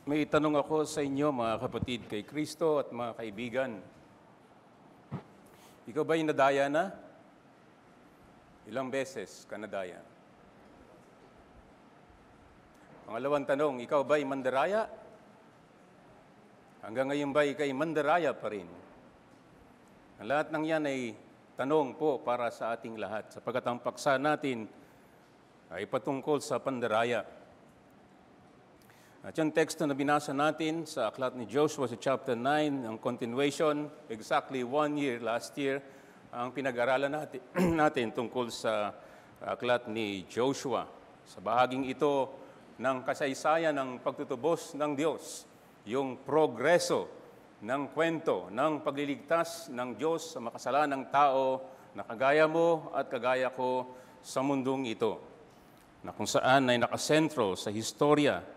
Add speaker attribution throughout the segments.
Speaker 1: May tanong ako sa inyo, mga kapatid kay Kristo at mga kaibigan. Ikaw ba'y nadaya na? Ilang beses ka nadaya? Pangalawang tanong, ikaw ba'y mandaraya? Hanggang ngayon ba'y ikay mandaraya pa rin? Ang lahat ng yan ay tanong po para sa ating lahat, sapagkat ang paksa natin ay patungkol sa pandaraya. At yung teksto na binasa natin sa aklat ni Joshua sa chapter 9, ang continuation, exactly 1 year, last year, ang pinag-aralan natin tungkol sa aklat ni Joshua. Sa bahaging ito ng kasaysayan ng pagtutubos ng Diyos, yung progreso ng kwento ng pagliligtas ng Diyos sa makasalanang tao na kagaya mo at kagaya ko sa mundong ito, na kung saan ay nakasentro sa historia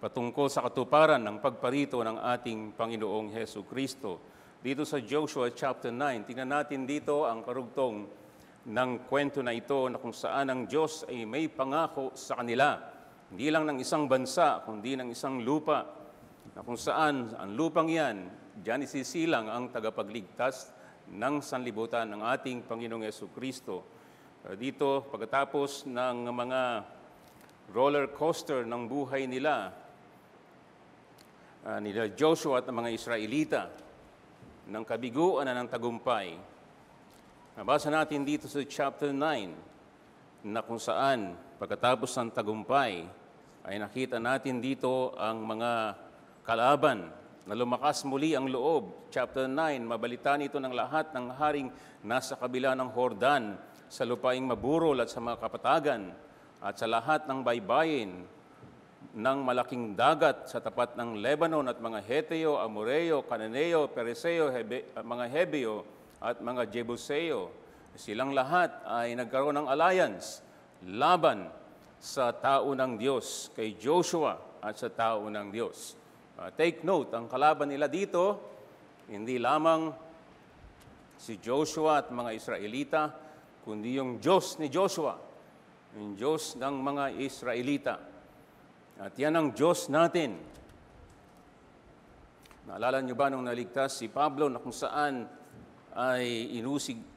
Speaker 1: patungkol sa katuparan ng pagparito ng ating Panginoong Hesu Kristo. Dito sa Joshua chapter 9, tingnan natin dito ang karugtong ng kwento na ito na kung saan ang Diyos ay may pangako sa kanila. Hindi lang ng isang bansa, kundi ng isang lupa, na kung saan ang lupang yan, diyan isisilang ang tagapagligtas ng sanlibutan ng ating Panginoong Hesu Kristo. Dito, pagkatapos ng mga roller coaster ng buhay nila Joshua at ng mga Israelita, ng kabiguan na ng tagumpay. Nabasa natin dito sa chapter 9 na kung saan pagkatapos ng tagumpay ay nakita natin dito ang mga kalaban na lumakas muli ang loob. Chapter 9, mabalita nito ng lahat ng haring nasa kabila ng Hordan, sa lupaing maburol at sa mga kapatagan, at sa lahat ng baybayin ng malaking dagat sa tapat ng Lebanon at mga Heteo, Amoreo, Cananeo, Pereseo, mga Hebeo at mga Jebuseo. Silang lahat ay nagkaroon ng alliance laban sa tao ng Diyos, kay Joshua at sa tao ng Diyos. Take note, ang kalaban nila dito, hindi lamang si Joshua at mga Israelita, kundi yung Diyos ni Joshua, yung Diyos ng mga Israelita. At yan ang Diyos natin. Naalala niyo ba nung naligtas si Pablo na kung saan ay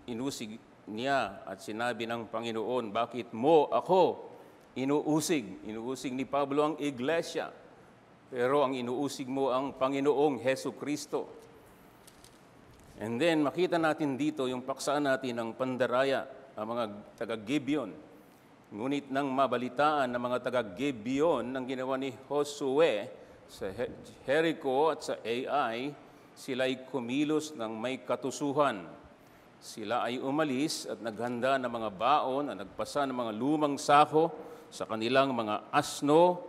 Speaker 1: inusig niya at sinabi ng Panginoon, bakit mo ako inuusig? Inuusig ni Pablo ang iglesia, pero ang inuusig mo ang Panginoong Hesu Kristo. And then makita natin dito yung paksa natin ng pandaraya, ang mga taga-Gibeon. Ngunit nang mabalitaan ng mga taga-Gibeon ng ginawa ni Josue sa Jericho at sa Ai, sila ay kumilos ng may katusuhan. Sila ay umalis at naghanda ng mga baon at nagpasa ng mga lumang sako sa kanilang mga asno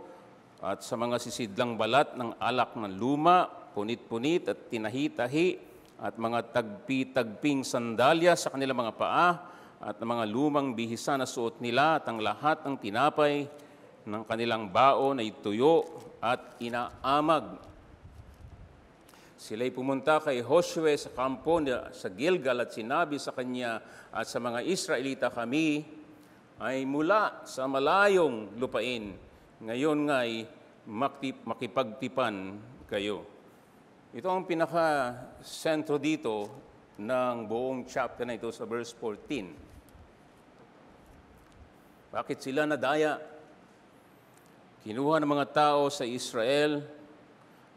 Speaker 1: at sa mga sisidlang balat ng alak ng luma, punit-punit at tinahi-tahi at mga tagpi-tagping sandalya sa kanilang mga paa at ng mga lumang bihisa na suot nila at ang lahat ng tinapay ng kanilang baon ay tuyo at inaamag. Sila'y pumunta kay Josue sa kampo sa Gilgal at sinabi sa kanya at sa mga Israelita, kami ay mula sa malayong lupain. Ngayon nga'y makipagtipan kayo. Ito ang pinaka-sentro dito ng buong chapter na ito sa verse 14. Bakit sila nadaya? Kinuha ng mga tao sa Israel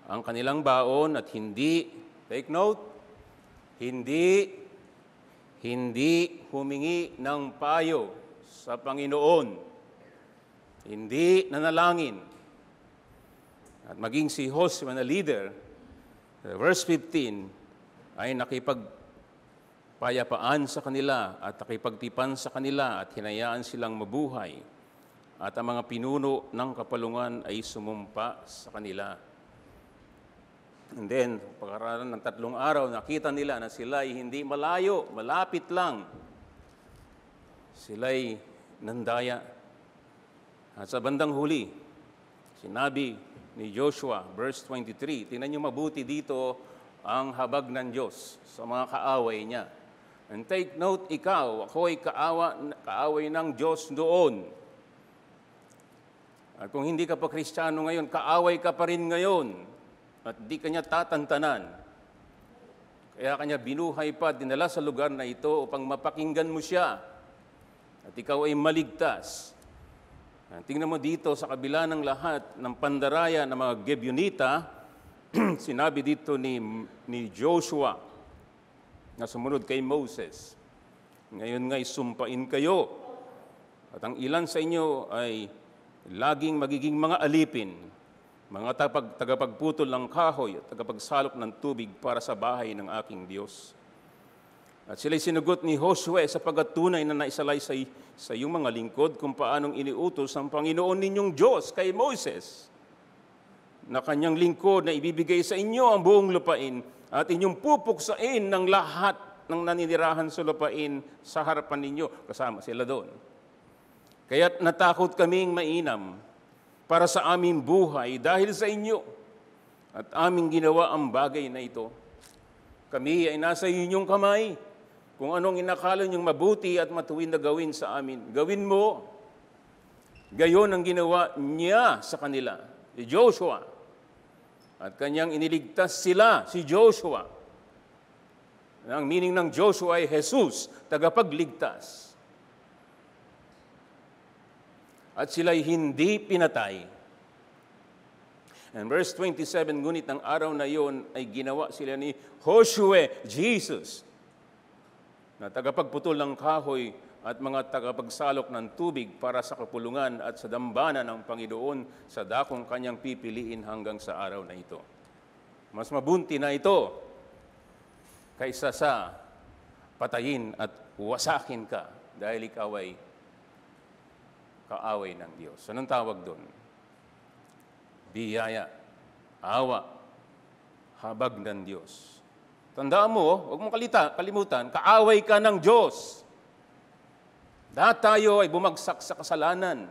Speaker 1: ang kanilang baon at hindi, take note, hindi humingi ng payo sa Panginoon. Hindi nanalangin. At maging si Josue na leader, verse 15, ay nakipagpayapaan sa kanila at nakipagtipan sa kanila at hinayaan silang mabuhay. At ang mga pinuno ng kapalungan ay sumumpa sa kanila. And then, pagkaraan ng 3 araw, nakita nila na sila ay hindi malayo, malapit lang. Sila'y nandaya. At sa bandang huli, sinabi ni Joshua, verse 23, tingnan niyo mabuti dito ang habag ng Diyos sa mga kaaway niya. And take note, ikaw, ako ay kaaway ng Diyos doon. At kung hindi ka pa Kristiyano ngayon, kaaway ka pa rin ngayon at di kanya tatantanan. Kaya kanya binuhay pa, dinala sa lugar na ito upang mapakinggan mo siya at ikaw ay maligtas. Tingnan mo dito sa kabila ng lahat ng pandaraya ng mga Gibeonita, sinabi dito ni Joshua na sumunod kay Moses, ngayon nga'y sumpain kayo at ang ilan sa inyo ay laging magiging mga alipin, mga tagapagputol ng kahoy at tagapagsalok ng tubig para sa bahay ng aking Diyos. At sila'y sinugot ni Josue sapagkat tunay na naisalaysay sa iyong mga lingkod kung paanong iniutos ng Panginoon ninyong Diyos kay Moses na kanyang lingkod na ibibigay sa inyo ang buong lupain at inyong pupuksain ng lahat ng naninirahan sa lupain sa harapan ninyo. Kasama sila doon. Kaya't natakot kaming mainam para sa aming buhay dahil sa inyo at aming ginawa ang bagay na ito. Kami ay nasa inyong kamay. Kung anong inakala niyong mabuti at matuwid na gawin sa amin, gawin mo. Gayon ang ginawa niya sa kanila, si Joshua. At kanyang iniligtas sila, si Joshua. Ang meaning ng Joshua ay Jesus, tagapagligtas. At sila'y hindi pinatay. And verse 27, ngunit ang araw na iyon ay ginawa sila ni Josue, Jesus, na tagapagputol ng kahoy at mga tagapagsalok ng tubig para sa kapulungan at sa dambana ng Panginoon sa dakong kanyang pipiliin hanggang sa araw na ito. Mas mabunti na ito kaysa sa patayin at wasakin ka dahil ikaw ay kaaway ng Diyos. Anong tawag doon? Biyaya, awa, habag ng Diyos. Tandaan mo, huwag mong kalimutan, kaaway ka ng Diyos. Lahat tayo ay bumagsak sa kasalanan.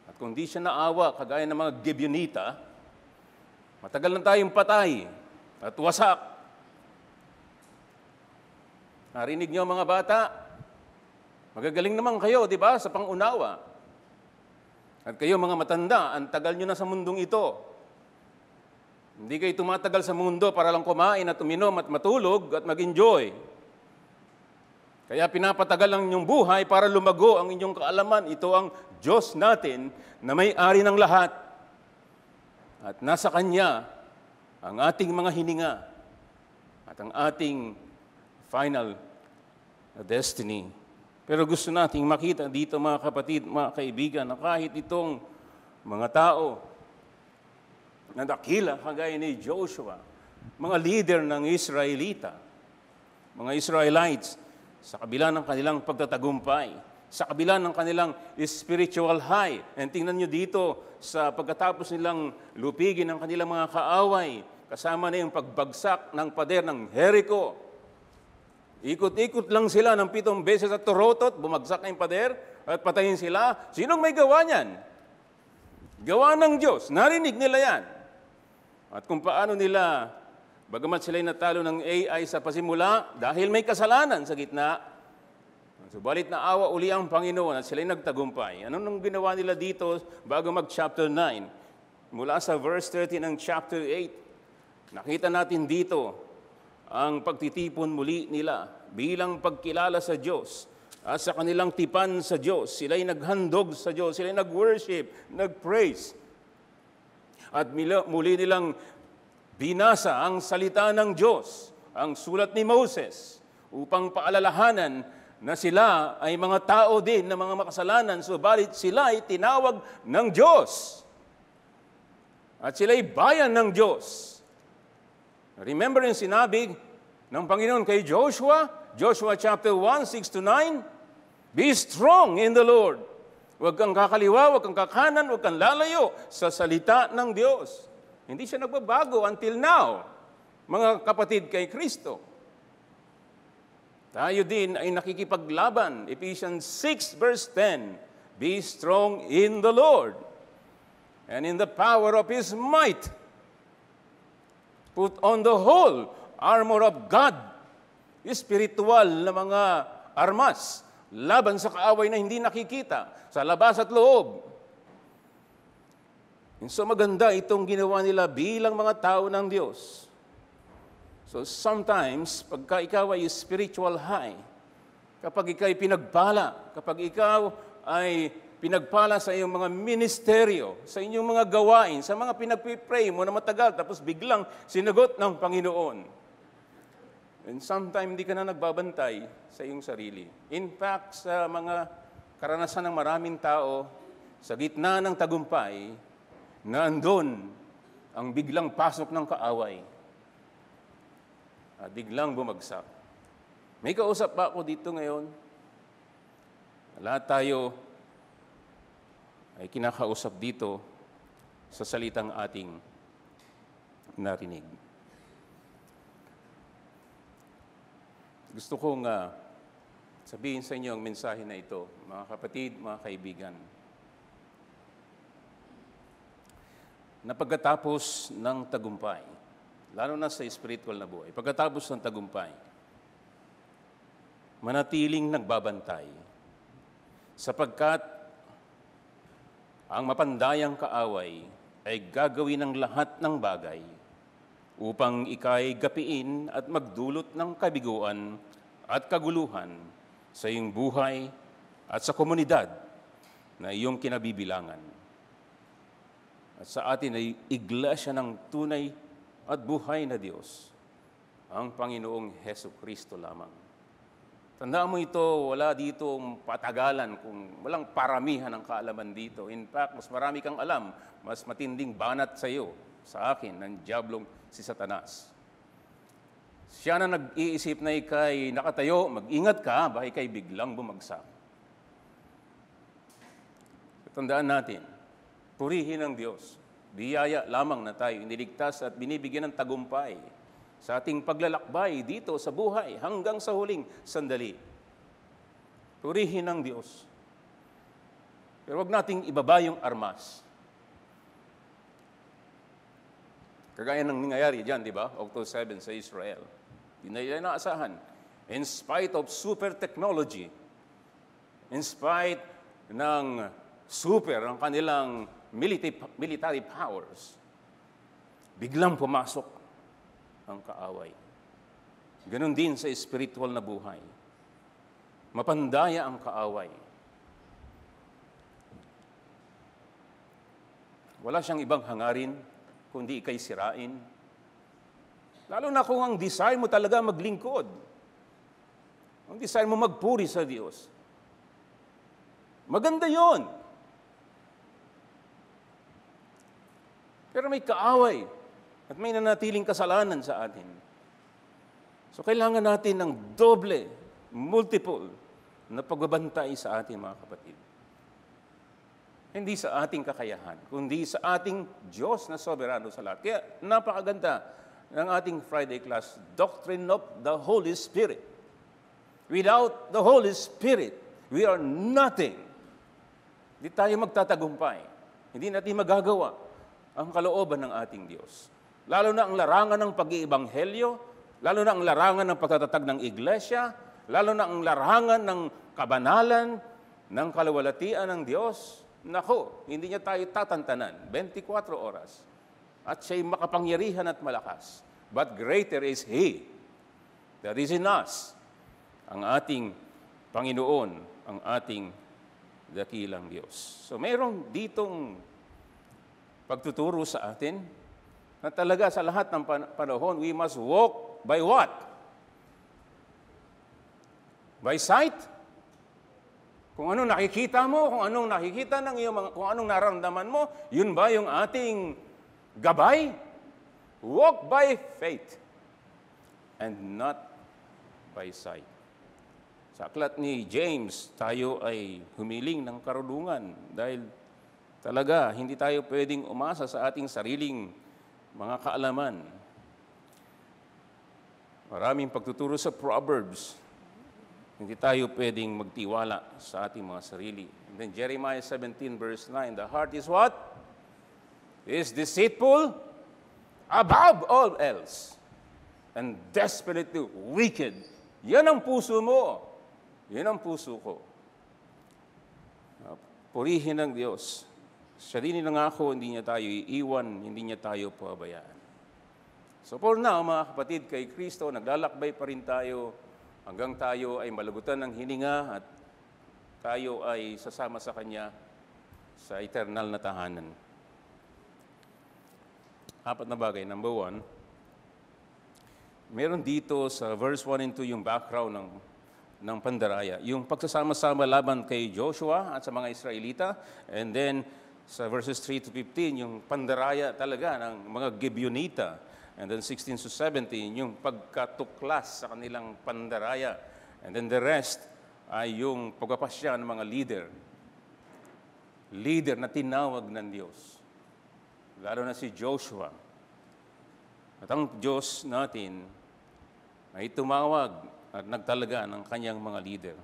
Speaker 1: At kung di siya naawa, kagaya ng mga Gibeonita, matagal na tayong patay at wasak. Narinig niyo mga bata? Magagaling naman kayo, di ba, sa pangunawa. At kayo mga matanda, ang tagal nyo na sa mundong ito. Hindi kayo tumatagal sa mundo para lang kumain at uminom at matulog at mag-enjoy. Kaya pinapatagal ang inyong buhay para lumago ang inyong kaalaman. Ito ang Diyos natin na may-ari ng lahat. At nasa Kanya ang ating mga hininga at ang ating final destiny. Pero gusto nating makita dito mga kapatid, mga kaibigan, na kahit itong mga tao na dakila kagaya ni Joshua, mga leader ng Israelita, mga Israelites, sa kabila ng kanilang pagtatagumpay, sa kabila ng kanilang spiritual high, and tingnan nyo dito sa pagkatapos nilang lupigin ang kanilang mga kaaway, kasama na yung pagbagsak ng pader ng Jericho. Ikot-ikot lang sila ng 7 beses at turotot, bumagsak na yung pader at patayin sila. Sinong may gawa niyan? Gawa ng Diyos. Narinig nila yan. At kung paano nila, bagamat sila'y natalo ng AI sa pasimula, dahil may kasalanan sa gitna, subalit na awa uli ang Panginoon at sila'y nagtagumpay. Ano nang ginawa nila dito bago mag-chapter 9? Mula sa verse 30 ng chapter 8, nakita natin dito ang pagtitipon muli nila bilang pagkilala sa Diyos at sa kanilang tipan sa Diyos. Sila'y naghandog sa Diyos, sila'y nag-worship, nag-praise. At muli nilang binasa ang salita ng Diyos, ang sulat ni Moses, upang paalalahanan na sila ay mga tao din na mga makasalanan, subalit sila ay tinawag ng Diyos. At sila'y bayan ng Diyos. Remember yung sinabi ng Panginoon kay Joshua, Joshua chapter 1, 6-9, be strong in the Lord. Huwag kang kakaliwa, huwag kang kakanan, huwag kang lalayo sa salita ng Diyos. Hindi siya nagbabago until now, mga kapatid kay Kristo. Tayo din ay nakikipaglaban. Ephesians 6 verse 10, be strong in the Lord and in the power of His might. Put on the whole armor of God, spiritual na mga armas, laban sa kaaway na hindi nakikita, sa labas at loob. And so maganda itong ginawa nila bilang mga tao ng Diyos. So sometimes, pagka ikaw ay spiritual high, kapag ikaw ay pinagpala, kapag ikaw ay pinagpala sa iyong mga ministeryo, sa inyong mga gawain, sa mga pinagpipray mo na matagal, tapos biglang sinagot ng Panginoon. And sometimes hindi ka na nagbabantay sa iyong sarili. In fact, sa mga karanasan ng maraming tao, sa gitna ng tagumpay, naandun ang biglang pasok ng kaaway at biglang bumagsak. May kausap pa ako dito ngayon. Lahat tayo ay kinakausap dito sa salitang ating narinig. Gusto kong sabihin sa inyo ang mensahe na ito, mga kapatid, mga kaibigan, na pagkatapos ng tagumpay, lalo na sa spiritual na buhay, pagkatapos ng tagumpay, manatiling nagbabantay, sapagkat ang mapandayang kaaway ay gagawin ng lahat ng bagay upang ika'y gapiin at magdulot ng kabiguan at kaguluhan sa iyong buhay at sa komunidad na iyong kinabibilangan. At sa atin ay iglesia ng tunay at buhay na Diyos, ang Panginoong Hesukristo lamang. Tandaan mo ito, wala ditong patagalan, kung walang paramihan ng kaalaman dito. In fact, mas marami kang alam, mas matinding banat sa iyo, sa akin, ng diablong si Satanas. Siya na nag-iisip na ikay nakatayo, mag-ingat ka, baka ikay biglang bumagsak. Tandaan natin, purihin ng Diyos. Biyaya lamang na tayo iniligtas at binibigyan ng tagumpay sa ating paglalakbay dito sa buhay hanggang sa huling sandali. Purihin ng Diyos. Pero wag nating ibaba yung armas. Kagaya ng nangyayari dyan, di ba? October 7 sa Israel. Di na yan naasahan. In spite of super technology, in spite ng ang kanilang military powers, biglang pumasok ang kaaway. Ganon din sa spiritual na buhay. Mapandaya ang kaaway. Wala siyang ibang hangarin kundi ikay sirain. Lalo na kung ang desire mo talaga maglingkod. Ang desire mo magpuri sa Diyos. Maganda yon. Pero may kaaway at may nanatiling kasalanan sa atin. So kailangan natin ng doble, multiple na pagbabantay sa ating mga kapatid. Hindi sa ating kakayahan, kundi sa ating Diyos na soberano sa lahat. Kaya napakaganda ng ating Friday class, Doctrine of the Holy Spirit. Without the Holy Spirit, we are nothing. Hindi tayo magtatagumpay. Hindi natin magagawa ang kalooban ng ating Diyos. Lalo na ang larangan ng pag-iibanghelyo, lalo na ang larangan ng pagtatatag ng iglesia, lalo na ang larangan ng kabanalan, ng kaluwalhatian ng Diyos. Nako, hindi niya tayo tatantanan, 24 oras. At siya'y makapangyarihan at malakas. But greater is He that is in us, ang ating Panginoon, ang ating dakilang Diyos. So mayroong ditong pagtuturo sa atin na talaga sa lahat ng panahon, we must walk by what? By sight? Kung anong nakikita mo, kung anong nakikita ng iyong kung anong nararamdaman mo, yun ba yung ating gabay? Walk by faith and not by sight. Sa aklat ni James, tayo ay humiling ng karunungan dahil talaga, hindi tayo pwedeng umasa sa ating sariling mga kaalaman. Maraming pagtuturo sa Proverbs. Hindi tayo pwedeng magtiwala sa ating mga sarili. And then Jeremiah 17 verse 9, the heart is what? Is deceitful above all else and desperately wicked. Yan ang puso mo. Yan ang puso ko. Purihin ng Diyos Siya din nangako, hindi niya tayo iiwan, hindi niya tayo pabayaan. So for now, mga kapatid, kay Kristo, naglalakbay pa rin tayo hanggang tayo ay malagutan ng hininga at tayo ay sasama sa Kanya sa eternal na tahanan. Apat na bagay. Number 1, meron dito sa verse 1 and 2 yung background ng pandaraya. Yung pagsasama-sama laban kay Joshua at sa mga Israelita. And then sa verses 3 to 15, yung pandaraya talaga ng mga Gibeonita. And then 16 to 17, yung pagkatuklas sa kanilang pandaraya. And then the rest ay yung pagpapasya ng mga leader. Leader na tinawag ng Diyos. Lalo na si Joshua. At ang Diyos natin ay tumawag at nagtalaga ng kanyang mga leader.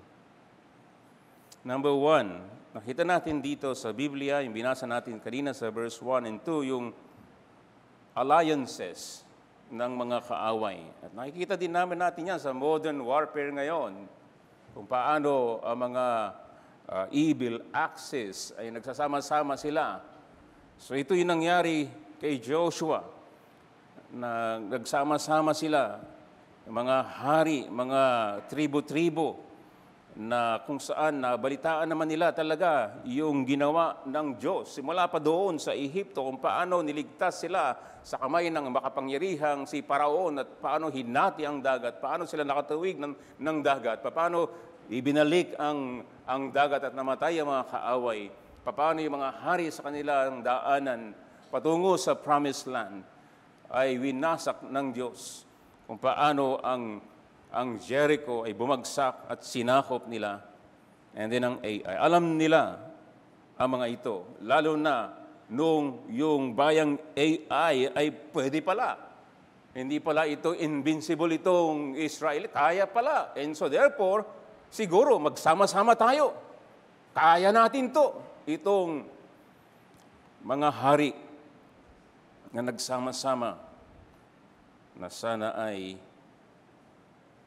Speaker 1: Number 1, nakita natin dito sa Biblia, yung binasa natin kanina sa verse 1 and 2, yung alliances ng mga kaaway. At nakikita din natin yan sa modern warfare ngayon, kung paano ang mga evil axis ay nagsasama-sama sila. So ito yung nangyari kay Joshua, na nagsama-sama sila, mga hari, mga tribo-tribo, na kung saan nabalitaan naman nila talaga yung ginawa ng Diyos. Simula pa doon sa Ehipto, kung paano niligtas sila sa kamay ng makapangyarihang si Paraon at paano hinati ang dagat, paano sila nakatuwig ng dagat, paano ibinalik ang dagat at namatay ang mga kaaway, paano yung mga hari sa kanilang daanan patungo sa Promised Land ay winasak ng Diyos, kung paano ang Jericho ay bumagsak at sinakop nila. And then ang AI. Alam nila ang mga ito, lalo na nung yung bayang AI ay pwede pala. Hindi pala ito invincible itong Israel, kaya pala. And so therefore, siguro magsama-sama tayo. Kaya natin to. Itong mga hari na nagsama-sama na sana ay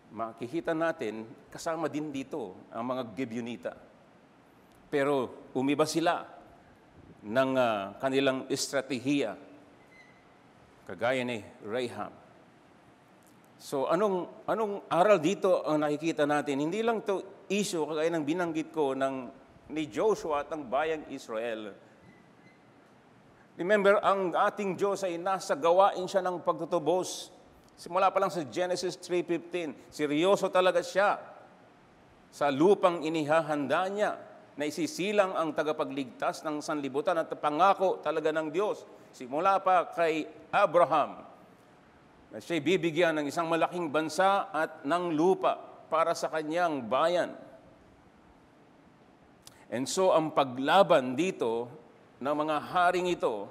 Speaker 1: makikita natin, kasama din dito ang mga Gibeonita. Pero umiba sila ng kanilang estratehiya, kagaya ni Rahab. So anong aral dito ang nakikita natin? Hindi lang to issue, kagaya ng binanggit ko ni Joshua at ng bayang Israel. Remember, ang ating Diyos ay nasa gawain siya ng pagtutubos. Simula pa lang sa Genesis 3:15, seryoso talaga siya sa lupang inihahanda niya na isisilang ang tagapagligtas ng sanlibutan at pangako talaga ng Diyos. Simula pa kay Abraham, na siya'y bibigyan ng isang malaking bansa at ng lupa para sa kanyang bayan. And so, ang paglaban dito ng mga haring ito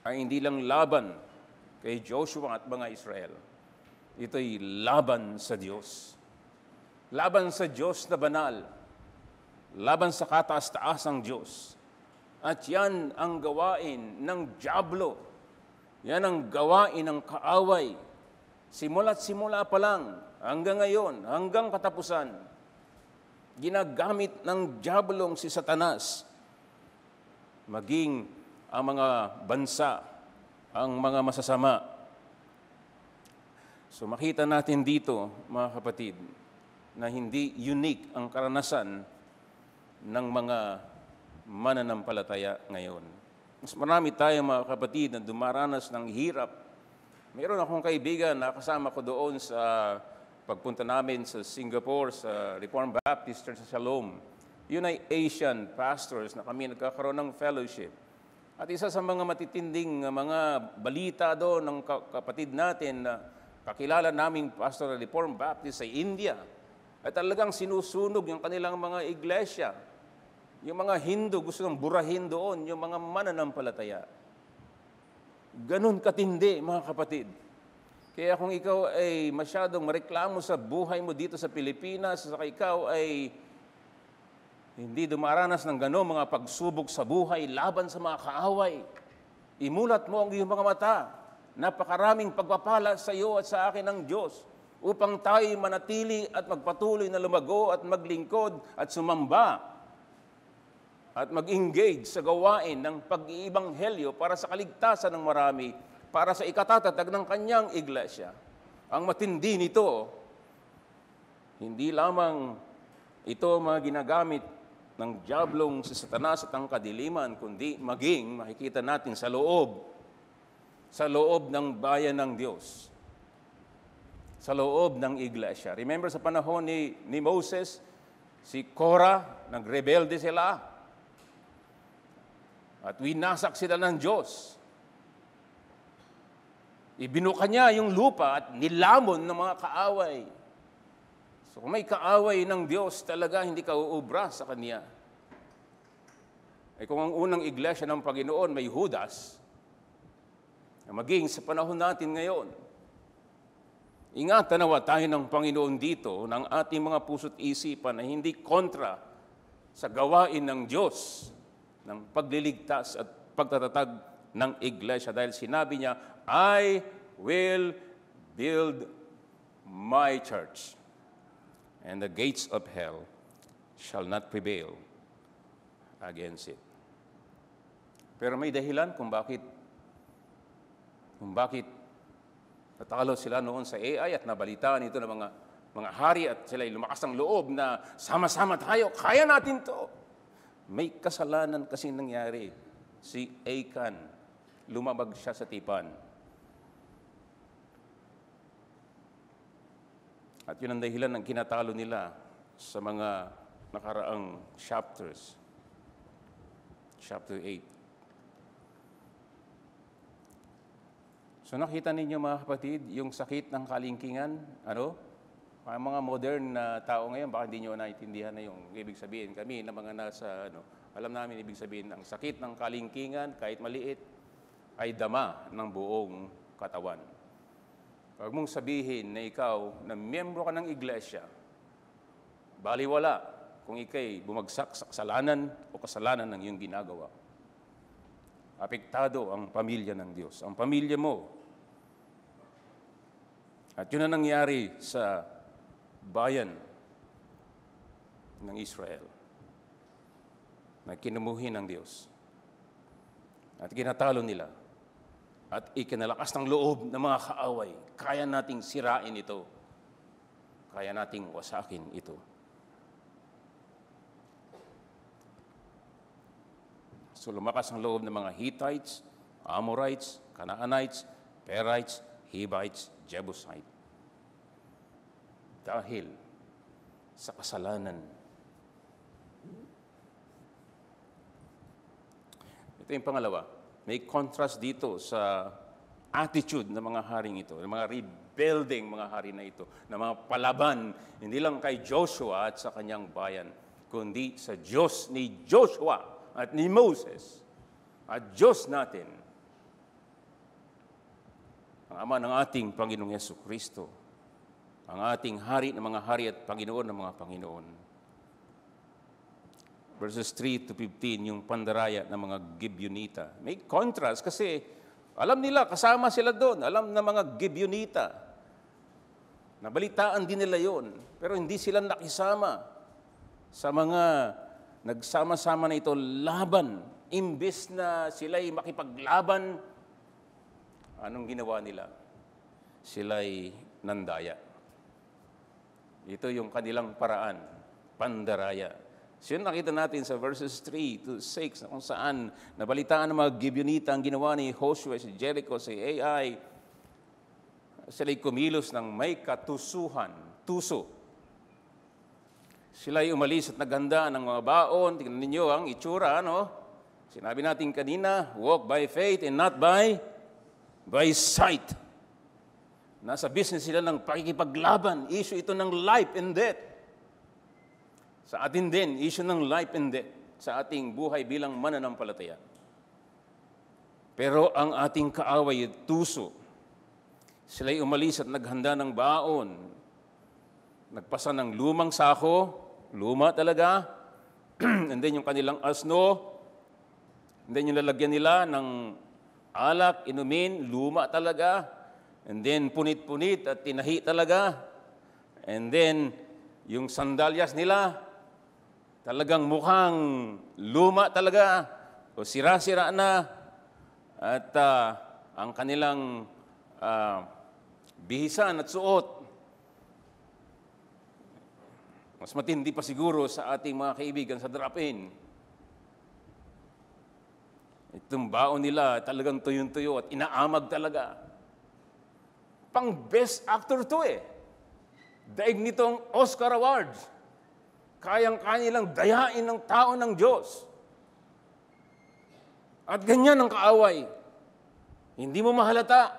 Speaker 1: ay hindi lang laban kay Joshua at mga Israel. Ito'y laban sa Diyos. Laban sa Diyos na banal. Laban sa kataas-taasang Diyos. At yan ang gawain ng dyablo. Yan ang gawain ng kaaway. Simula't simula pa lang, hanggang ngayon, hanggang katapusan, ginagamit ng diablong si Satanas, maging ang mga bansa, ang mga masasama. So makita natin dito, mga kapatid, na hindi unique ang karanasan ng mga mananampalataya ngayon. Mas marami tayo, mga kapatid, na dumaranas ng hirap. Meron akong kaibigan na kasama ko doon sa pagpunta namin sa Singapore, sa Reformed Baptist Church sa Shalom. Yun ay Asian pastors na kami nagkakaroon ng fellowship. At isa sa mga matitinding mga balita doon ng kapatid natin na kakilala naming pastor ng Reformed Baptist sa India, ay talagang sinusunog yung kanilang mga iglesia. Yung mga Hindu gusto nang burahin doon, yung mga mananampalataya. Ganun katindi, mga kapatid. Kaya kung ikaw ay masyadong mareklamo sa buhay mo dito sa Pilipinas, saka ikaw ay hindi dumaranas ng gano'ng mga pagsubok sa buhay laban sa mga kaaway, imulat mo ang iyong mga mata. Napakaraming pagpapala sa iyo at sa akin ng Diyos upang tayo manatili at magpatuloy na lumago at maglingkod at sumamba at mag-engage sa gawain ng pag-iibanghelyo para sa kaligtasan ng marami, para sa ikatatatag ng kanyang iglesia. Ang matindi nito, hindi lamang ito mga ginagamit ng diablong si Satanas at ang kadiliman, kundi maging makikita natin sa loob ng bayan ng Diyos, sa loob ng iglesia. Remember sa panahon ni Moses, si Korah, nagrebelde sila at winasak sila ng Diyos. Ibinuka niya yung lupa at nilamon ng mga kaaway. So kung may kaaway ng Diyos, talaga hindi ka uubra sa Kanya. Kung ang unang iglesia ng Panginoon may Judas, maging sa panahon natin ngayon, ingatan nawa tayo ng Panginoon dito ng ating mga puso't isipan na hindi kontra sa gawain ng Diyos ng pagliligtas at pagtatatag ng iglesia. Dahil sinabi niya, I will build my church, and the gates of hell shall not prevail against it. Pero may dahilan kung bakit natalo sila noon sa AI at nabalitaan ito ng mga hari at sila'y lumakas ng loob na sama-sama tayo, kaya natin to. May kasalanan kasi nangyari. Si Achan, lumabag siya sa tipan. At yun ang dahilan ng kinatalo nila sa mga nakaraang chapters. Chapter 8. So nakita ninyo mga kapatid, yung sakit ng kalingkingan, ang mga modern na tao ngayon, baka hindi nyo naintindihan na yung ibig sabihin. Kami na mga nasa, alam namin ibig sabihin, ang sakit ng kalingkingan, kahit maliit, ay dama ng buong katawan. Huwag mong sabihin na ikaw, na miyembro ka ng iglesia, baliwala kung ikay bumagsak sa kasalanan o kasalanan ng iyong ginagawa. Apektado ang pamilya ng Diyos, ang pamilya mo. At yun ang nangyari sa bayan ng Israel na kinumuhin ng Diyos. At kinatalo nila. At ikinalakas ng loob ng mga kaaway. Kaya nating sirain ito. Kaya nating wasakin ito. So lumakas ang loob ng mga Hittites, Amorites, Canaanites, Perites, Hivites, Jebusite. Dahil sa kasalanan. Ito yung pangalawa. May contrast dito sa attitude ng mga haring ito, ng mga rebuilding mga hari na ito, ng mga palaban, hindi lang kay Joshua at sa kanyang bayan, kundi sa Diyos ni Joshua at ni Moses at Diyos natin, ang Ama ng ating Panginoong Jesucristo, ang ating hari ng mga hari at Panginoon ng mga Panginoon. Verses 3 to 15, yung pandaraya ng mga Gibeonita. May contrast kasi alam nila, kasama sila doon. Alam na mga Gibeonita. Nabalitaan din nila yon, pero hindi sila nakisama sa mga nagsama-sama na ito laban. Imbes na sila'y makipaglaban, anong ginawa nila? Sila'y nandaya. Ito yung kanilang paraan, pandaraya. So yun nakita natin sa verses 3 to 6, kung saan nabalitaan ng mga Gibeonita ang ginawa ni Joshua, si Jericho, si Ai. Sila'y kumilos ng may katusuhan, tuso. Sila'y umalis at naghanda ng mga baon. Tingnan ninyo ang itsura, Sinabi natin kanina, walk by faith and not by sight. Nasa business sila ng pakikipaglaban. Issue ito ng life and death. Sa atin din, issue ng life and death sa ating buhay bilang mananampalataya. Pero ang ating kaaway, tuso. Sila'y umalis at naghanda ng baon. Nagpasa ng lumang sako, luma talaga. And then yung kanilang asno, and then yung lalagyan nila ng alak, inumin, luma talaga. And then punit-punit at tinahi talaga. And then yung sandalyas nila, talagang mukhang luma talaga o sira-sira na at ang kanilang bihisan at suot, mas matindi pa siguro sa ating mga kaibigan sa drop-in. Itong baon nila talagang tuyong-tuyo at inaamag talaga. Pang best actor to Daig nitong Oscar Awards. Kayang-kaya nilang dayain ng tao ng Diyos. At ganyan ang kaaway. Hindi mo mahalata.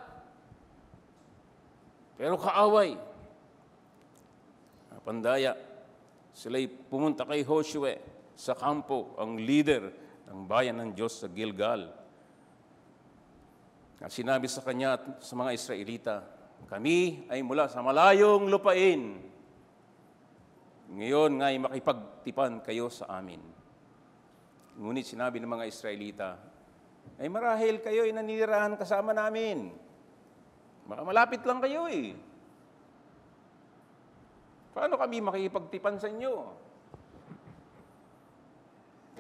Speaker 1: Pero kaaway. Pandaya. Sila'y pumunta kay Joshua sa kampo, ang leader ng bayan ng Diyos sa Gilgal. At sinabi sa kanya at sa mga Israelita, kami ay mula sa malayong lupain. Ngayon nga'y makipagtipan kayo sa amin. Ngunit sinabi ng mga Israelita, ay marahil kayo ay naninirahan kasama namin. Baka malapit lang kayo Paano kami makikipagtipan sa inyo?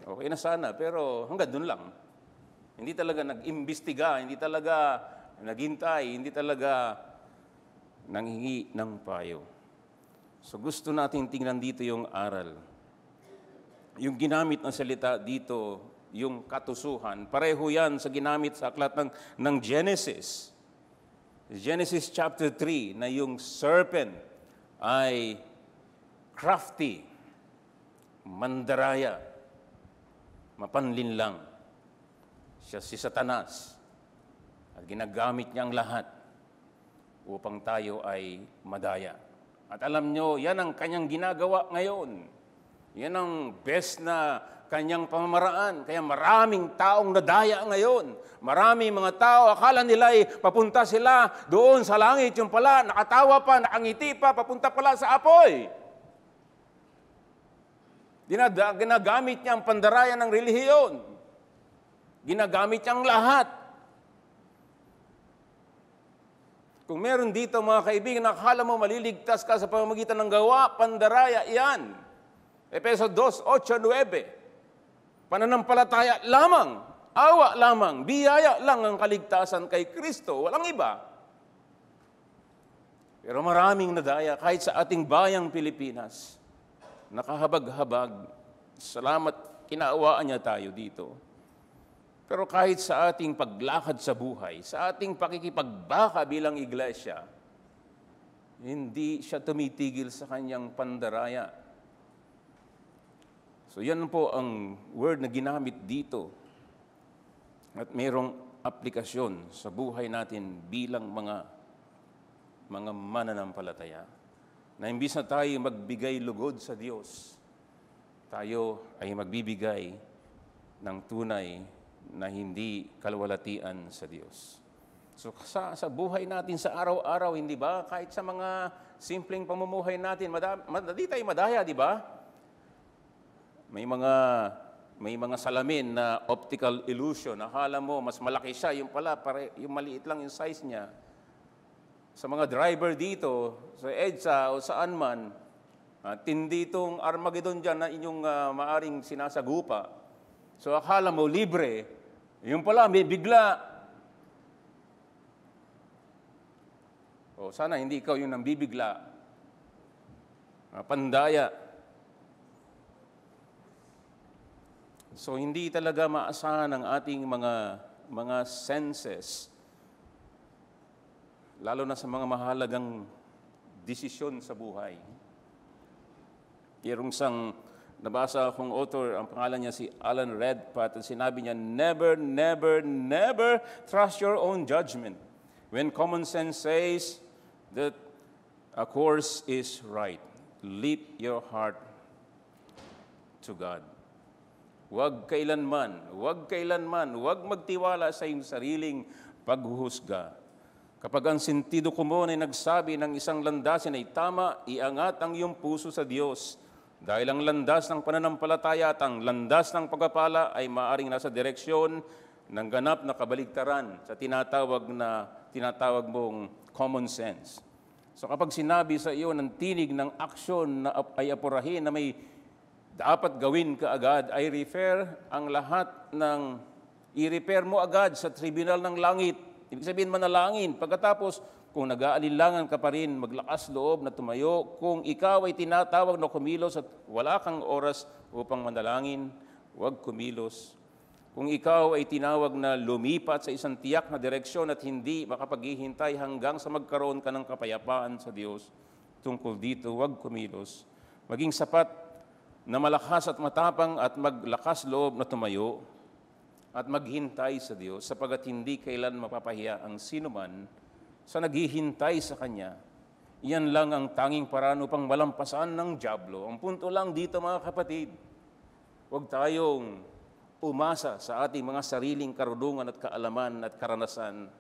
Speaker 1: Okay na sana, pero hanggang doon lang. Hindi talaga nag-imbestiga, hindi talaga naghintay, hindi talaga nanghingi ng payo. So gusto natin tingnan dito yung aral. Yung ginamit ng salita dito, yung katusuhan, pareho yan sa ginamit sa aklat ng Genesis. Genesis chapter 3, na yung serpent ay crafty, mandaraya, mapanlinlang. Siya si Satanas. At ginagamit niya ang lahat upang tayo ay madaya. At alam nyo, yan ang kanyang ginagawa ngayon. Yan ang best na kanyang pamamaraan. Kaya maraming taong nadaya ngayon. Maraming mga tao, akala nila ay papunta sila doon sa langit. Yung pala, nakatawa pa, nakangiti pa, papunta pala sa apoy. Ginagamit niya ang pandaraya ng relihiyon. Ginagamit niya ang lahat. Kung meron dito mga kaibigan, nakakala mo maliligtas ka sa pamamagitan ng gawa, pandaraya, iyan. Efeso 2, 8, 9. Pananampalataya lamang, awa lamang, biyaya lang ang kaligtasan kay Kristo, walang iba. Pero maraming nadaya kahit sa ating bayang Pilipinas. Nakahabag-habag. Salamat, kinaawaan niya tayo dito. Pero kahit sa ating paglakad sa buhay, sa ating pakikipagbaka bilang iglesia, hindi siya tumitigil sa kanyang pandaraya. So yan po ang word na ginamit dito. At mayroong aplikasyon sa buhay natin bilang mga mananampalataya. Na imbis na tayo magbigay lugod sa Diyos, tayo ay magbibigay ng tunay na hindi kalwalatian sa Diyos. So sa buhay natin sa araw-araw, hindi ba? Kahit sa mga simpleng pamumuhay natin, madali tayo madaya, di ba? May mga salamin na optical illusion. Akala mo, mas malaki siya. Yung pala, yung maliit lang yung size niya. Sa mga driver dito, sa EDSA o saan man, tindi itong Armageddon dyan na inyong maaring sinasagupa. So akala mo, libre. Yung pala, may bigla. O sana hindi ikaw yung nambibigla. Pandaya. So hindi talaga maasahan ang ating mga senses, lalo na sa mga mahalagang desisyon sa buhay. Mayroong isang nabasa akong author, ang pangalan niya si Alan Redpath, at sinabi niya, never, never, never trust your own judgment. When common sense says that a course is right, lead your heart to God. Huwag kailanman, huwag magtiwala sa iyong sariling paghuhusga. Kapag ang sentido komon ay nagsabi ng isang landasin ay tama, iangat ang iyong puso sa Diyos. Dahil ang landas ng pananampalataya at ang landas ng pagpapala ay maaring nasa direksyon ng ganap na kabaligtaran sa tinatawag mong common sense. So kapag sinabi sa iyo ng tinig ng aksyon na ay apurahin na may dapat gawin kaagad ay i-refer mo agad sa tribunal ng langit. Ibig sabihin manalangin. Pagkatapos, kung nag-aalinlangan ka pa rin, maglakas loob na tumayo. Kung ikaw ay tinatawag na kumilos at wala kang oras upang manalangin, huwag kumilos. Kung ikaw ay tinawag na lumipat sa isang tiyak na direksyon at hindi makapaghihintay hanggang sa magkaroon ka ng kapayapaan sa Diyos, tungkol dito, huwag kumilos. Maging sapat na malakas at matapang at maglakas loob na tumayo at maghintay sa Diyos sapagat hindi kailan mapapahiya ang sinuman sa naghihintay sa Kanya. Iyan lang ang tanging paraan upang malampasan ng dyablo. Ang punto lang dito mga kapatid, huwag tayong umasa sa ating mga sariling karunungan at kaalaman at karanasan,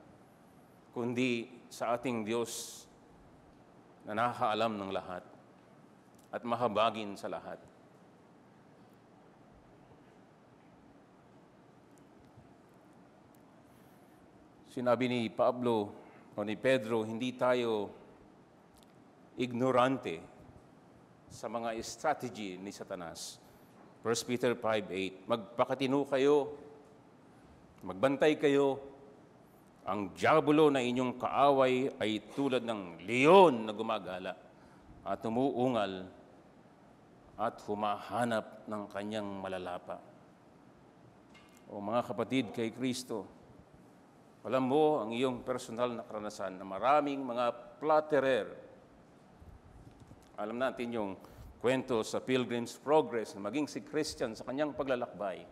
Speaker 1: kundi sa ating Diyos na nakakaalam ng lahat at mahabagin sa lahat. Sinabi ni Pablo o ni Pedro, hindi tayo ignorante sa mga strategy ni Satanas. 1 Peter 5:8, magpakatino kayo, magbantay kayo, ang diablo na inyong kaaway ay tulad ng leon na gumagala at umuungal at humahanap ng kanyang malalapa. O mga kapatid kay Kristo, alam mo ang iyong personal na karanasan na maraming mga flatterer. Alam natin yung kwento sa Pilgrim's Progress na maging si Christian sa kanyang paglalakbay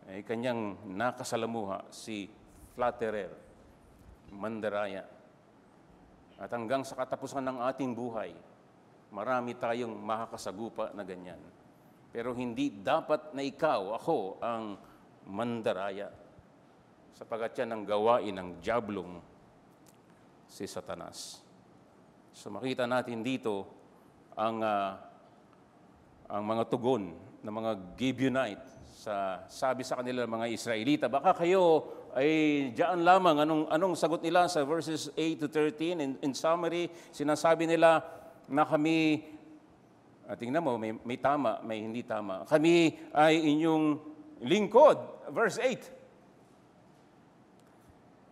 Speaker 1: ay kanyang nakasalamuha si flatterer, mandaraya. At hanggang sa katapusan ng ating buhay, marami tayong makakasagupa na ganyan. Pero hindi dapat na ikaw, ako, ang mandaraya sapagat yan ang gawain ng diablong si Satanas. So makita natin dito ang mga tugon ng mga Gibeonite sabi sa kanila mga Israelita, baka kayo ay diyan lamang. Anong sagot nila sa verses 8 to 13? In summary, sinasabi nila na kami, tingnan mo, may tama, may hindi tama. Kami ay inyong lingkod, verse 8.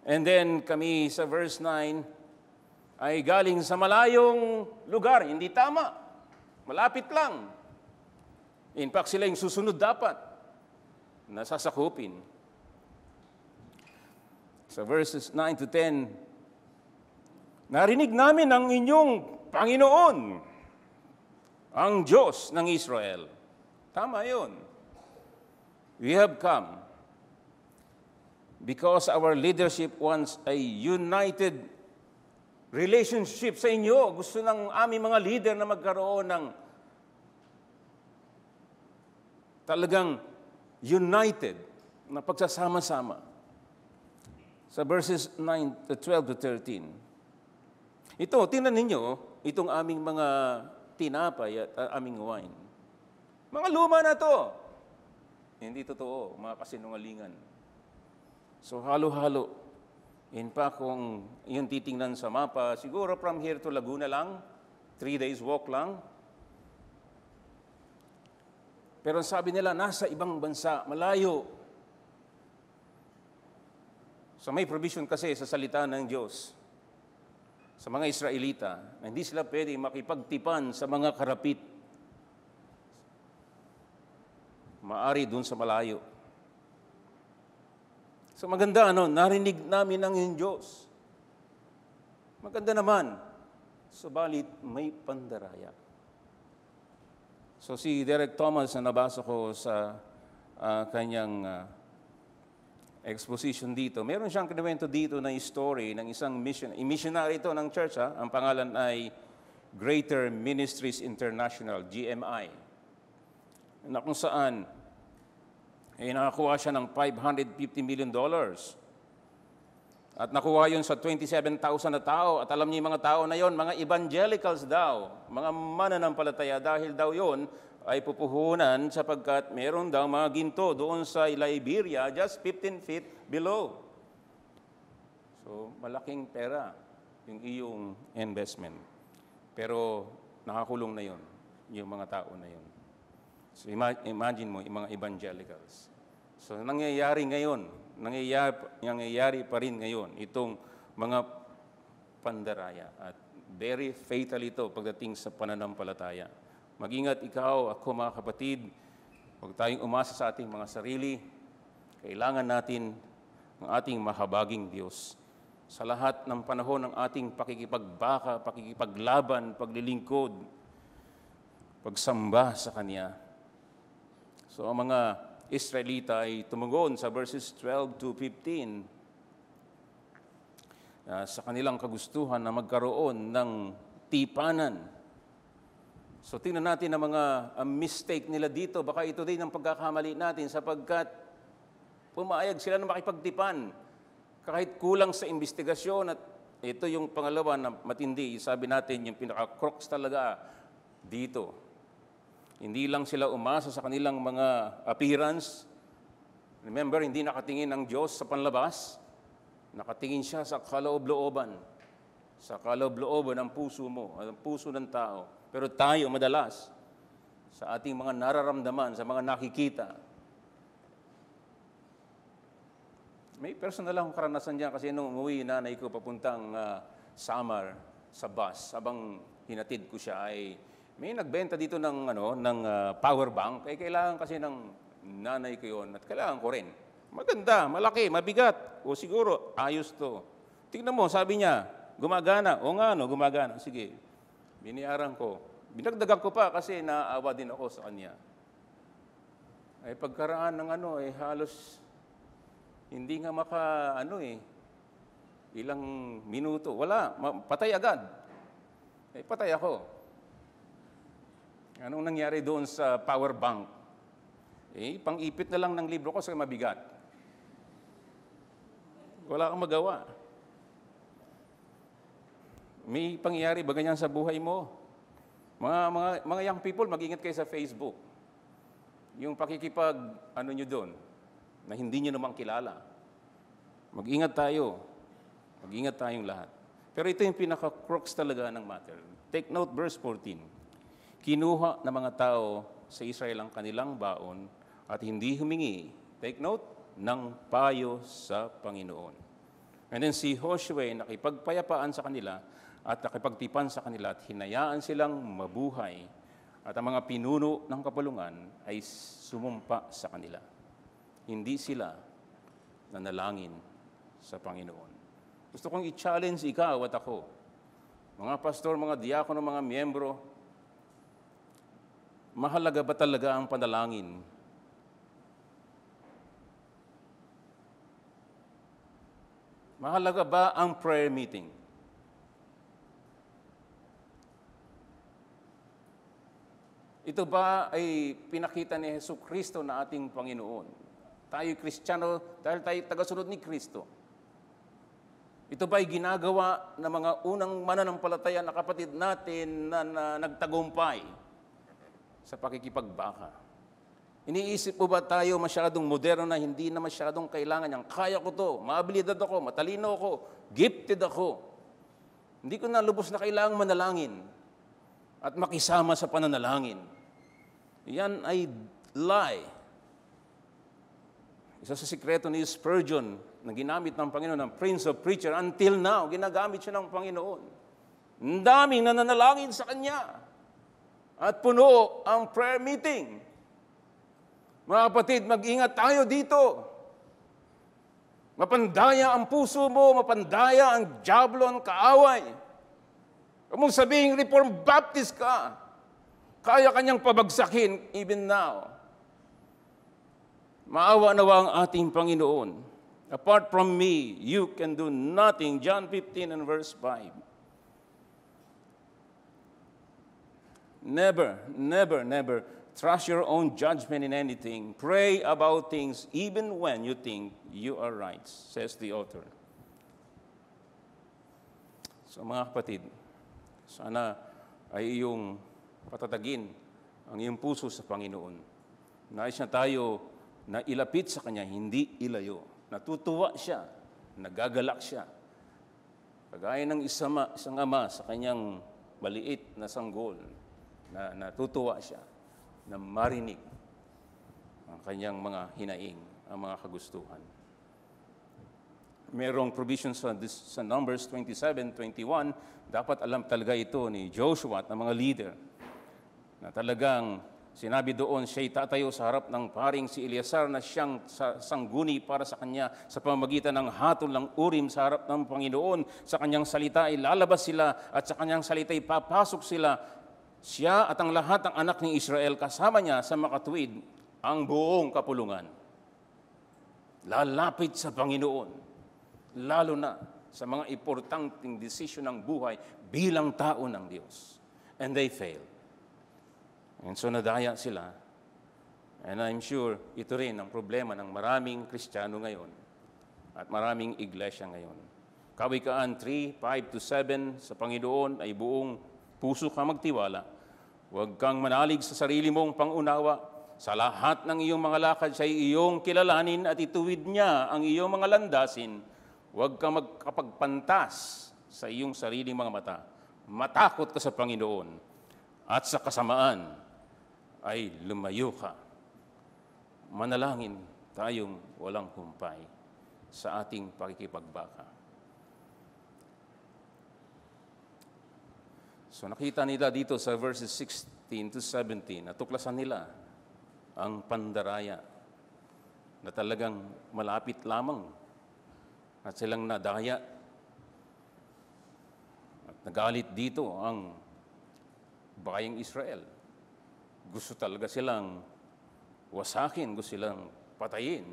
Speaker 1: And then kami sa verse 9 ay galing sa malayong lugar. Hindi tama. Malapit lang. In fact, sila yung susunod dapat na sasakupin. Sa verses 9 to 10, narinig namin ang inyong Panginoon, ang Diyos ng Israel. Tama yun. We have come because our leadership wants a united relationship sa inyo. Gusto ng aming mga leader na magkaroon ng talagang united na pagsasama-sama. Sa verses 9 to 12 to 13. Ito, tingnan ninyo, itong aming mga tinapay at aming wine. Mga luma na to. Hindi totoo, mga kasinungalingan. So halo-halo. In fact, kung yung titingnan sa mapa, siguro from here to Laguna lang, 3 days walk lang. Pero sabi nila, nasa ibang bansa, malayo. So may provision kasi sa salita ng Diyos sa mga Israelita na hindi sila pwede makipagtipan sa mga karapit. Maari dun sa malayo. So maganda, narinig namin ang iyong Diyos. Maganda naman, subalit may pandaraya. So si Derek Thomas na nabasa ko sa kanyang exposition dito, meron siyang kinuwento dito na story ng isang missionary ito ng church. Ang pangalan ay Greater Ministries International, GMI. Na kung saan, nakakuha siya ng $550 million. At nakuha yun sa 27,000 na tao. At alam niyo yung mga tao na yon, mga evangelicals daw, mga mananampalataya, dahil daw yon ay pupuhunan sapagkat meron daw mga ginto doon sa Liberia, just 15 feet below. So, malaking pera yung iyong investment. Pero nakakulong na yon, yung mga tao na yon. So imagine mo, yung mga evangelicals. So nangyayari ngayon, nangyayari pa rin ngayon itong mga pandaraya at very fatal ito pagdating sa pananampalataya. Mag-ingat ikaw, ako mga kapatid, huwag tayong umasa sa ating mga sarili. Kailangan natin ang ating mahabaging Diyos. Sa lahat ng panahon ng ating pakikipagbaka, pakikipaglaban, paglilingkod, pagsamba sa Kanya. So ang mga Israelita ay tumugon sa verses 12 to 15 sa kanilang kagustuhan na magkaroon ng tipanan. So tingnan natin ang mga mistake nila dito. Baka ito din ang pagkakamali natin sapagkat pumayag sila na makipagtipan kahit kulang sa investigasyon. At ito yung pangalawa na matindi. Sabi natin yung pinaka-crux talaga dito. Hindi lang sila umasa sa kanilang mga appearance. Remember, hindi nakatingin ang Diyos sa panlabas. Nakatingin siya sa kaloob-looban. Sa kaloob-looban ng puso mo, ang puso ng tao. Pero tayo madalas, sa ating mga nararamdaman, sa mga nakikita, may personal akong karanasan dyan kasi nung umuwi nanay ko papuntang Samar sa bus, habang hinatid ko siya ay may nagbenta dito ng power bank. Kaya kailangan kasi ng nanay ko yun at kailangan ko rin. Maganda, malaki, mabigat. O siguro, ayos to. Tingnan mo, sabi niya, gumagana. O nga, gumagana. Sige, biniyaran ko. Binagdagan ko pa kasi naaawa din ako sa kanya. Ay pagkaraan ng halos hindi nga ilang minuto. Wala, patay agad. Ay patay ako. Anong nangyari doon sa power bank? Pang-ipit na lang ng libro ko sa mabigat. Wala kang magawa. May pangyayari ba ganyan sa buhay mo? Mga young people, mag-ingat kayo sa Facebook. Yung pakikipag, nyo doon, na hindi nyo naman kilala. Mag-ingat tayo. Mag-ingat tayong lahat. Pero ito yung pinaka-crux talaga ng matter. Take note, verse 14. Kinuha ng mga tao sa Israel ang kanilang baon at hindi humingi, take note, ng payo sa Panginoon. And then si Joshua nakipagpayapaan sa kanila at nakipagtipan sa kanila at hinayaan silang mabuhay at ang mga pinuno ng kapulungan ay sumumpa sa kanila. Hindi sila nanalangin sa Panginoon. Gusto kong i-challenge ikaw at ako, mga pastor, mga diakono, mga miyembro, mahalaga ba talaga ang panalangin? Mahalaga ba ang prayer meeting? Ito ba ay pinakita ni Jesucristo na ating Panginoon? Tayo Kristiyano dahil tayo tagasunod ni Kristo. Ito ba ay ginagawa ng mga unang mananampalataya na kapatid natin na nagtagumpay sa pakikipagbaka? Iniisip po ba tayo masyadong moderno na hindi na masyadong kailangan niyang kaya ko to, maabilidad ako, matalino ako, gifted ako. Hindi ko na lubos na kailangang manalangin at makisama sa pananalangin. Yan ay lie. Isa sa sikreto ni Spurgeon na ginamit ng Panginoon, ng Prince of Preacher, until now, ginagamit siya ng Panginoon. Ang daming nananalangin sa Kanya. At puno ang prayer meeting. Mga kapatid, mag-ingat tayo dito. Mapandaya ang puso mo, mapandaya ang diablo, ang kaaway. Kung mong sabihing Reformed Baptist ka, kaya kanyang pabagsakin even now. Maawa nawa ang ating Panginoon. Apart from me, you can do nothing. John 15 and verse 5. Never, never, never trust your own judgment in anything. Pray about things even when you think you are right, says the author. So mga kapatid, sana ay iyong patatagin ang iyong puso sa Panginoon. Nais na tayo na ilapit sa Kanya, hindi ilayo. Natutuwa siya, nagagalak siya. Kagaya ng isang ama sa kanyang maliit na sanggol, na natutuwa siya. na marinig ang kanyang mga hinaing, ang mga kagustuhan. Merong provision sa Numbers 27:21, dapat alam talaga ito ni Joshua at ng mga leader na talagang sinabi doon, siya'y tatayo sa harap ng paring si Eleazar na siyang sangguni para sa kanya sa pamamagitan ng hatol ng Urim sa harap ng Panginoon. Sa kanyang salita ay lalabas sila at sa kanyang salita ay papasok sila. Siya at ang lahat ng anak ni Israel kasama niya sa makatuwid ang buong kapulungan. Lalapit sa Panginoon, lalo na sa mga importanteng desisyon ng buhay bilang tao ng Diyos. And they failed. And so nadaya sila. And I'm sure ito rin ang problema ng maraming Kristiyano ngayon at maraming iglesia ngayon. Kawikaan 3:5-7, sa Panginoon ay buong puso ka magtiwala. Huwag kang manalig sa sarili mong pangunawa. Sa lahat ng iyong mga lakad siya ay iyong kilalanin at ituwid niya ang iyong mga landasin. Huwag kang magkapagpantas sa iyong sariling mga mata. Matakot ka sa Panginoon at sa kasamaan ay lumayo ka. Manalangin tayong walang humpay sa ating pakikipagbaka. So nakita nila dito sa verses 16-17, natuklasan nila ang pandaraya na talagang malapit lamang at silang nadaya. At nagalit dito ang bayang Israel. Gusto talaga silang wasakin, gusto silang patayin.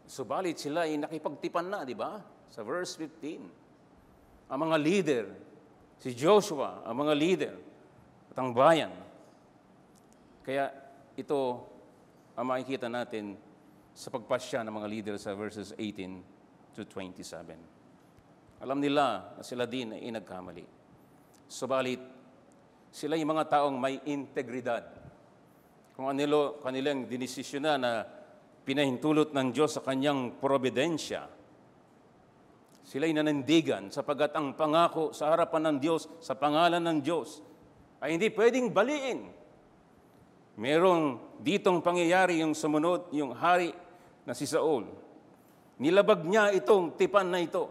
Speaker 1: Subalit sila ay nakipagtipan na, di ba? Sa verse 15. Ang mga leader, si Joshua, ang mga leader, at ang bayan. Kaya ito ang makikita natin sa pagpasya ng mga leader sa verses 18-27. Alam nila na sila din ay nagkamali. Subalit, sila yung mga taong may integridad. Kung kanilang dinesisyon na pinahintulot ng Diyos sa kanyang providensya, sila'y nanindigan sapagat ang pangako sa harapan ng Diyos, sa pangalan ng Diyos, ay hindi pwedeng baliin. Merong ditong pangyayari yung sumunod, yung hari na si Saul. Nilabag niya itong tipan na ito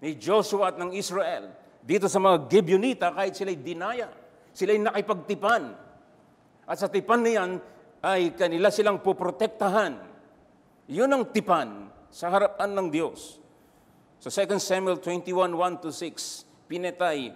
Speaker 1: ni Joshua at ng Israel dito sa mga Gibeonita kahit sila'y dinaya. Sila'y nakipagtipan. At sa tipan niyan ay kanila silang poprotektahan. Yun ang tipan sa harapan ng Diyos. So 2 Samuel 21:1-6, pinatay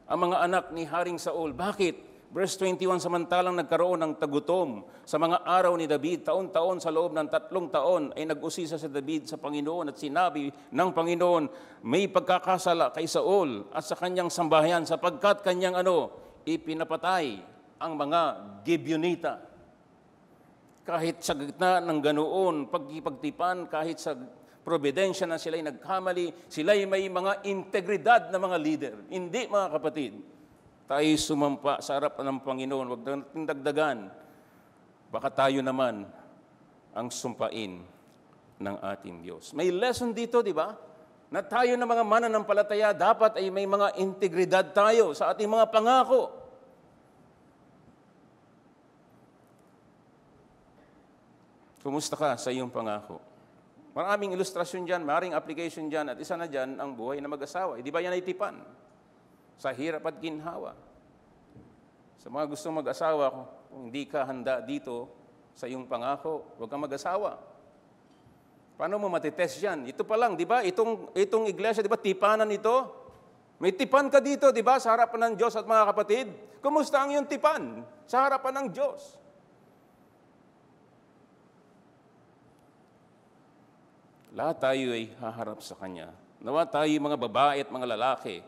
Speaker 1: ang mga anak ni Haring Saul. Bakit? Verse 21, samantalang nagkaroon ng tagutom sa mga araw ni David, taon-taon sa loob ng 3 taon ay nag-usisa sa David sa Panginoon at sinabi ng Panginoon, may pagkakasala kay Saul at sa kanyang sambahayan sapagkat kanyang ipinapatay ang mga Gibeonita. Kahit sa gitna ng ganoon, pagkipagtipan, kahit sa providensya na sila'y nagkamali, sila'y may mga integridad na mga leader. Hindi, mga kapatid, tayo sumampa sa harapan ng Panginoon, huwag natin dagdagan. Baka tayo naman ang sumpain ng ating Diyos. May lesson dito, di ba? Na tayo na mga mananampalataya, dapat ay may mga integridad tayo sa ating mga pangako. Kumusta ka sa iyong pangako? Maraming ilustrasyon dyan, maraming application dyan, at isa na dyan ang buhay na mag-asawa. Di ba yan ay tipan? Sa hirap at ginhawa. Sa mga gustong mag-asawa, kung hindi ka handa dito sa iyong pangako, huwag kang mag-asawa. Paano mo matitest yan? Ito pa lang, di ba? Itong iglesia, di ba? Tipanan ito. May tipan ka dito, di ba? Sa harapan ng Diyos at mga kapatid. Kumusta ang iyong tipan? Sa harapan ng Diyos. Lahat tayo ay haharap sa Kanya. Nawa tayo mga babae at mga lalaki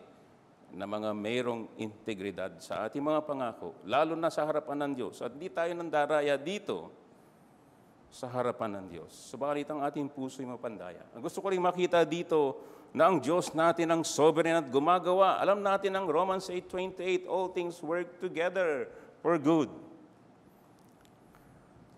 Speaker 1: na mga mayroong integridad sa ating mga pangako, lalo na sa harapan ng Diyos. At di tayo nandaraya dito sa harapan ng Diyos. Subalit ang ating puso ay mapandaya. Ang gusto ko rin makita dito na ang Diyos natin ang sovereign at gumagawa. Alam natin ang Romans 8:28, all things work together for good.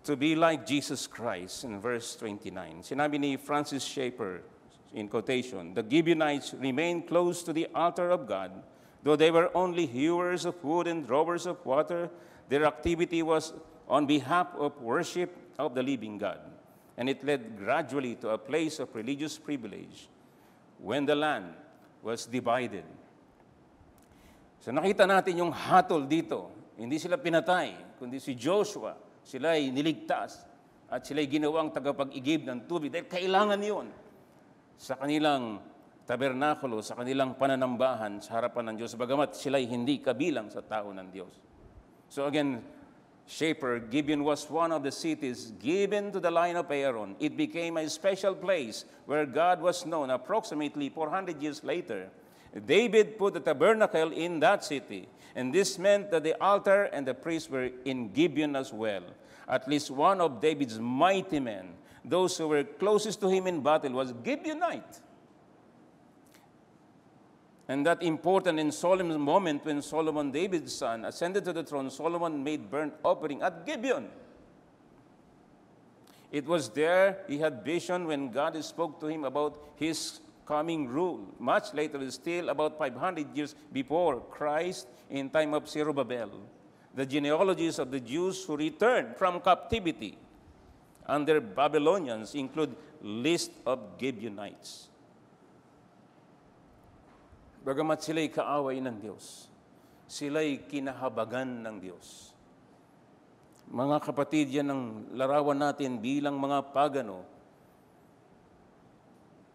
Speaker 1: To be like Jesus Christ in verse 29. Sinabi ni Francis Schaeffer, in quotation, the Gibeonites remained close to the altar of God, though they were only hewers of wood and drawers of water. Their activity was on behalf of worship of the living God, and it led gradually to a place of religious privilege when the land was divided. So nakita natin yung hatol dito. Hindi sila pinatay, kundi si Joshua, sila ay niligtas at sila ay ginawang tagapag-igib ng tubig dahil kailangan yun sa kanilang tabernakulo, sa kanilang pananambahan sa harapan ng Diyos, bagamat sila ay hindi kabilang sa tao ng Diyos. So again, Shaper, Gibeon was one of the cities given to the line of Aaron. It became a special place where God was known. Approximately 400 years later, David put the tabernacle in that city, and this meant that the altar and the priests were in Gibeon as well. At least one of David's mighty men, those who were closest to him in battle, was Gibeonite. And that important and solemn moment when Solomon, David's son, ascended to the throne, Solomon made burnt offering at Gibeon. It was there he had vision when God spoke to him about his coming rule. Much later, still about 500 years before Christ, in time of Zerubbabel, the genealogies of the Jews who returned from captivity under Babylonians include list of Gibeonites. Bagamat sila'y kaaway ng Diyos, sila'y kinahabagan ng Diyos. Mga kapatid, yan ang larawan natin bilang mga pagano.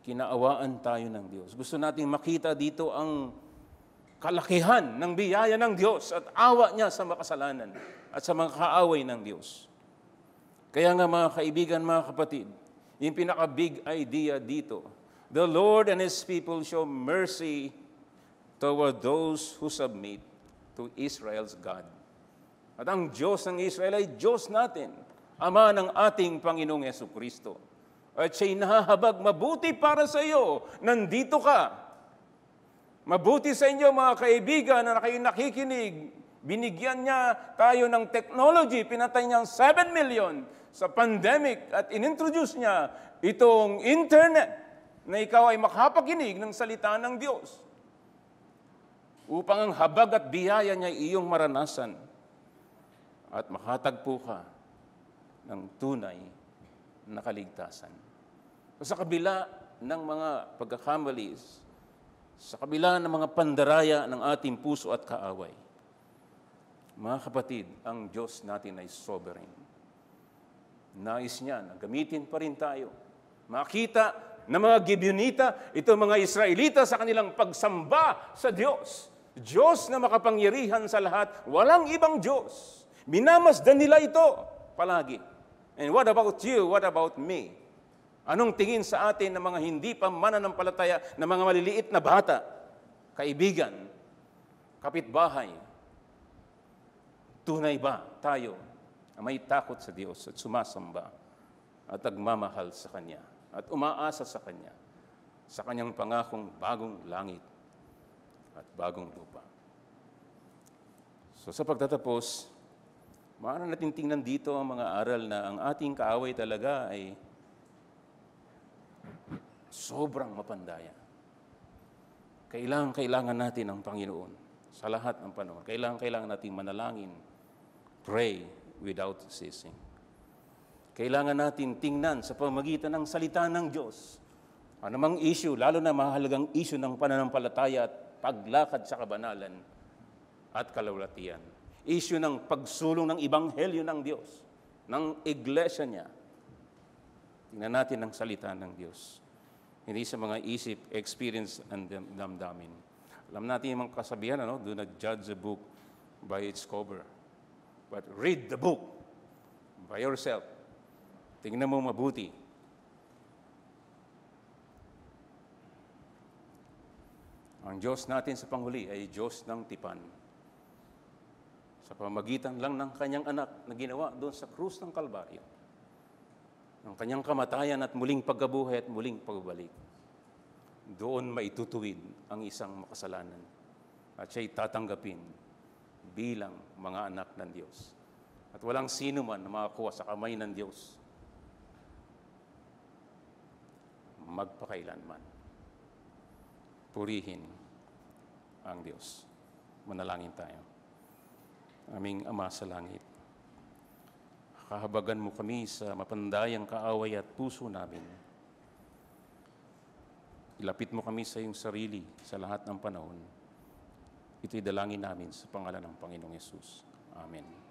Speaker 1: Kinaawaan tayo ng Diyos. Gusto nating makita dito ang kalakihan ng biyaya ng Diyos at awa niya sa makasalanan at sa mga kaaway ng Diyos. Kaya nga mga kaibigan, mga kapatid, yung pinaka-big idea dito, the Lord and His people show mercy toward those who submit to Israel's God. At ang Diyos ng Israel ay Diyos natin, Ama ng ating Panginoong Jesucristo. At siya'y nahahabag, mabuti para sa iyo, nandito ka. Mabuti sa inyo mga kaibigan na kayo nakikinig. Binigyan niya tayo ng technology, pinatay niya 7 million sa pandemic at inintroduce niya itong internet na ikaw ay makapakinig ng salita ng Diyos upang ang habag at biyaya niya iyong maranasan at makatagpo ka ng tunay na kaligtasan. Sa kabila ng mga pagkakamali, sa kabila ng mga pandaraya ng ating puso at kaaway, mga kapatid, ang Diyos natin ay sovereign. Nais niya na gamitin pa rin tayo. Makita ng mga Gibeonita, ito mga Israelita sa kanilang pagsamba sa Diyos. Diyos na makapangyarihan sa lahat, walang ibang Diyos. Minamasdan nila ito palagi. And what about you? What about me? Anong tingin sa atin ng mga hindi pa mananampalataya, ng mga maliliit na bata, kaibigan, kapitbahay? Tunay ba tayo na may takot sa Diyos at sumasamba at nagmamahal sa Kanya at umaasa sa Kanya, sa Kanyang pangakong bagong langit at bagong lupa? So sa pagtatapos, maaari natin tingnan dito ang mga aral na ang ating kaaway talaga ay sobrang mapandaya. Kailangan natin ang Panginoon sa lahat ng panahon. Kailangan natin manalangin, pray without ceasing. Kailangan natin tingnan sa pamamagitan ng salita ng Diyos. Anumang issue, lalo na mahalagang issue ng pananampalataya at paglakad sa kabanalan at kalawalatian. Issue ng pagsulong ng Ebanghelyo ng Diyos, ng iglesia niya. Tingnan natin ang salita ng Diyos. Hindi sa mga isip, experience, and damdamin. Alam natin yung mga kasabihan, do not judge a book by its cover, but read the book by yourself. Tingnan mo mabuti. Ang Diyos natin sa panghuli ay Diyos ng tipan. Sa pamagitan lang ng Kanyang anak na ginawa doon sa krus ng Kalbaryo, ng Kanyang kamatayan at muling pagkabuhay at muling pagbalik, doon maitutuwid ang isang makasalanan at siya'y tatanggapin bilang mga anak ng Diyos. At walang sino man na makakuha sa kamay ng Diyos magpakailanman. Purihin ang Diyos. Manalangin tayo. Aming Ama sa langit, kahabagan mo kami sa mapandayang kaaway at puso namin. Ilapit mo kami sa iyong sarili sa lahat ng panahon. Ito'y dalangin namin sa pangalan ng Panginoong Yesus. Amen.